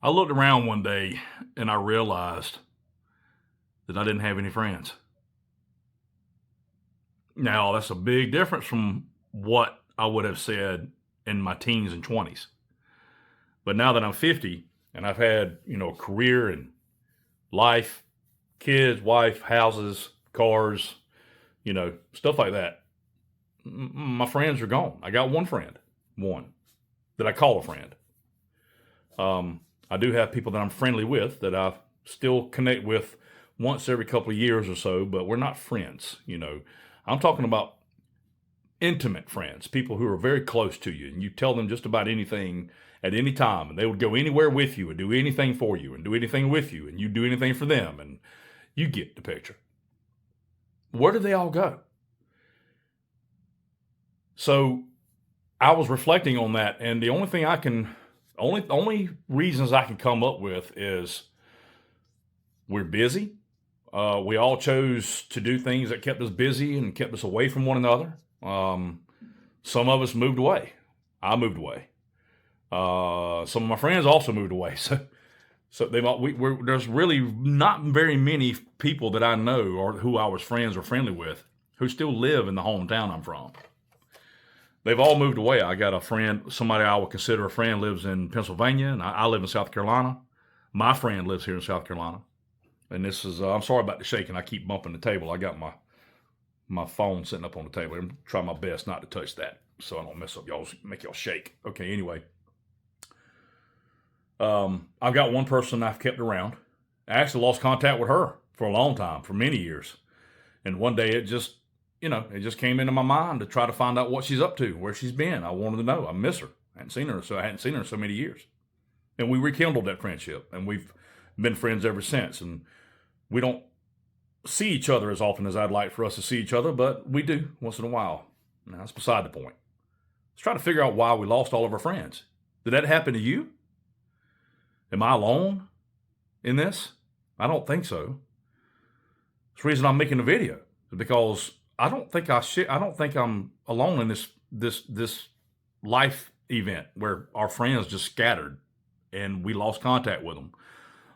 I looked around one day and I realized that I didn't have any friends. Now, that's a big difference from what I would have said in my teens and 20s. But now that I'm 50 and I've had, a career and life, kids, wife, houses, cars, stuff like that, my friends are gone. I got one that I call a friend. I do have people that I'm friendly with that I still connect with once every couple of years or so, but we're not friends. I'm talking about intimate friends, people who are very close to you, and you tell them just about anything at any time, and they would go anywhere with you and do anything for you and do anything with you, and you do anything for them, and you get the picture. Where did they all go? So I was reflecting on that, and the only thing only reasons I can come up with is we're busy. We all chose to do things that kept us busy and kept us away from one another. Some of us moved away. I moved away. Some of my friends also moved away. So there's really not very many people that I know or who I was friends or friendly with who still live in the hometown I'm from. They've all moved away. I got a friend, somebody I would consider a friend, lives in Pennsylvania, and I live in South Carolina. My friend lives here in South Carolina. And this is, I'm sorry about the shaking. I keep bumping the table. I got my phone sitting up on the table. I'm trying my best not to touch that so I don't mess up make y'all shake. Okay, anyway. I've got one person I've kept around. I actually lost contact with her for a long time, for many years. And one day it just came into my mind to try to find out what she's up to, where she's been. I wanted to know. I miss her. I hadn't seen her in so many years. And we rekindled that friendship, and we've been friends ever since. And we don't see each other as often as I'd like for us to see each other, but we do once in a while. Now, that's beside the point. Let's try to figure out why we lost all of our friends. Did that happen to you? Am I alone in this? I don't think so. That's the reason I'm making the video, because I don't think I'm alone in this life event where our friends just scattered and we lost contact with them,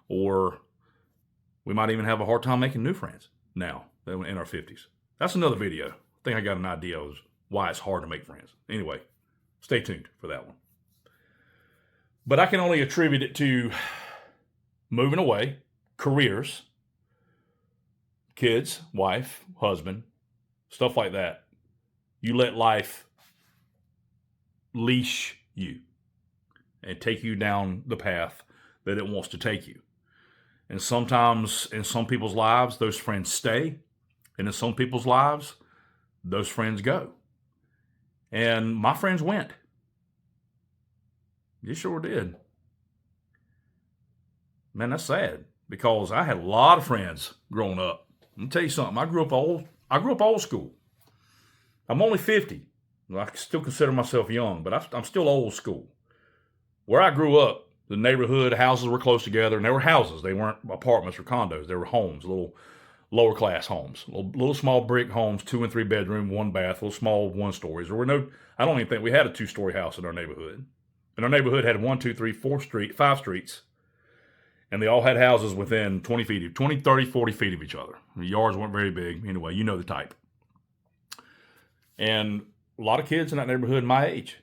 or we might even have a hard time making new friends now in our 50s. That's another video. I think I got an idea of why it's hard to make friends. Anyway, stay tuned for that one. But I can only attribute it to moving away, careers, kids, wife, husband, stuff like that. You let life leash you and take you down the path that it wants to take you. And sometimes in some people's lives, those friends stay. And in some people's lives, those friends go. And my friends went. You sure did. Man, that's sad, because I had a lot of friends growing up. Let me tell you something. I grew up old school. I'm only 50. I still consider myself young, but I'm still old school. Where I grew up, the neighborhood houses were close together, and they were houses. They weren't apartments or condos. They were homes, little lower class homes, little small brick homes, 2 and 3 bedroom, 1 bath, little small 1 stories. I don't even think we had a 2-story house in our neighborhood. And our neighborhood had 1, 2, 3, 5 streets. And they all had houses within 20, 30, 40 feet of each other. The yards weren't very big. Anyway, you know the type. And a lot of kids in that neighborhood my age.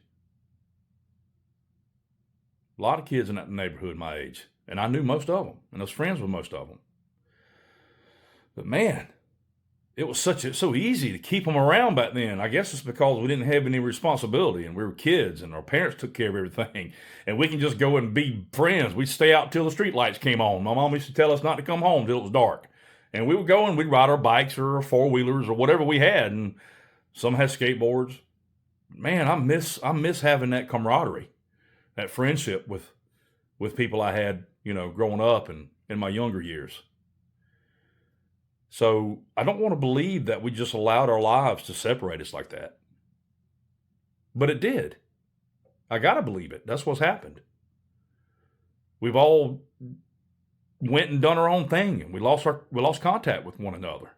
A lot of kids in that neighborhood my age. And I knew most of them. And I was friends with most of them. But man, it was so easy to keep them around back then. I guess it's because we didn't have any responsibility and we were kids and our parents took care of everything. And we can just go and be friends. We'd stay out till the street lights came on. My mom used to tell us not to come home till it was dark. And we would go and we'd ride our bikes or our 4-wheelers or whatever we had. And some had skateboards. Man, I miss having that camaraderie, that friendship with people I had, growing up and in my younger years. So I don't want to believe that we just allowed our lives to separate us like that. But it did. I got to believe it. That's what's happened. We've all went and done our own thing, and we lost contact with one another.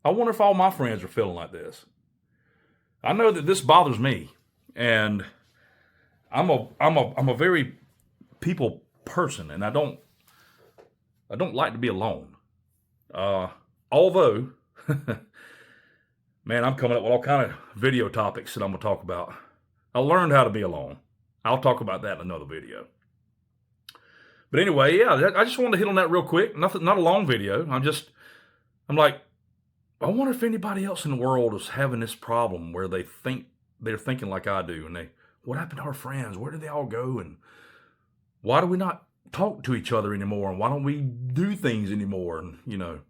I wonder if all my friends are feeling like this. I know that this bothers me, and I'm a very people person, and I don't like to be alone. Although, man, I'm coming up with all kind of video topics that I'm gonna talk about. I learned how to be alone. I'll talk about that in another video. But anyway, yeah, I just wanted to hit on that real quick. Not a long video. I'm like, I wonder if anybody else in the world is having this problem where they're thinking like I do, and what happened to our friends? Where did they all go? And why do we not talk to each other anymore? And why don't we do things anymore? And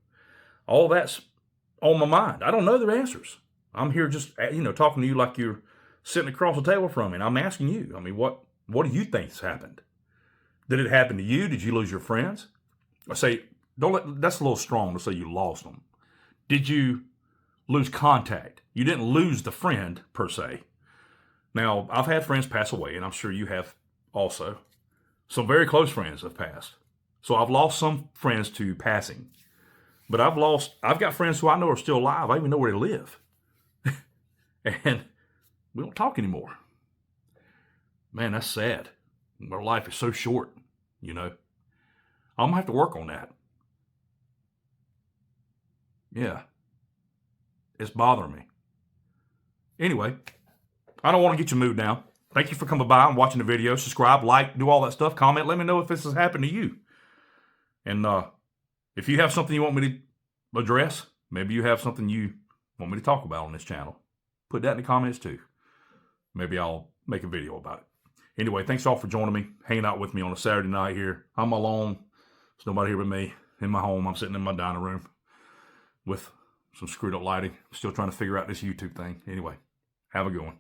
all that's on my mind. I don't know the answers. I'm here just talking to you like you're sitting across the table from me, and I'm asking you. I mean, what do you think's happened? Did it happen to you? Did you lose your friends? I say, that's a little strong to say you lost them. Did you lose contact? You didn't lose the friend per se. Now, I've had friends pass away, and I'm sure you have also. Some very close friends have passed. So I've lost some friends to passing. But I've got friends who I know are still alive. I even know where they live. And we don't talk anymore. Man, that's sad. Our life is so short, I'm going to have to work on that. Yeah. It's bothering me. Anyway, I don't want to get your mood down. Thank you for coming by and watching the video. Subscribe, like, do all that stuff. Comment. Let me know if this has happened to you. And if you have something you want me to address, maybe you have something you want me to talk about on this channel, put that in the comments too. Maybe I'll make a video about it. Anyway, thanks all for joining me, hanging out with me on a Saturday night here. I'm alone. There's nobody here with me in my home. I'm sitting in my dining room with some screwed up lighting. Still trying to figure out this YouTube thing. Anyway, have a good one.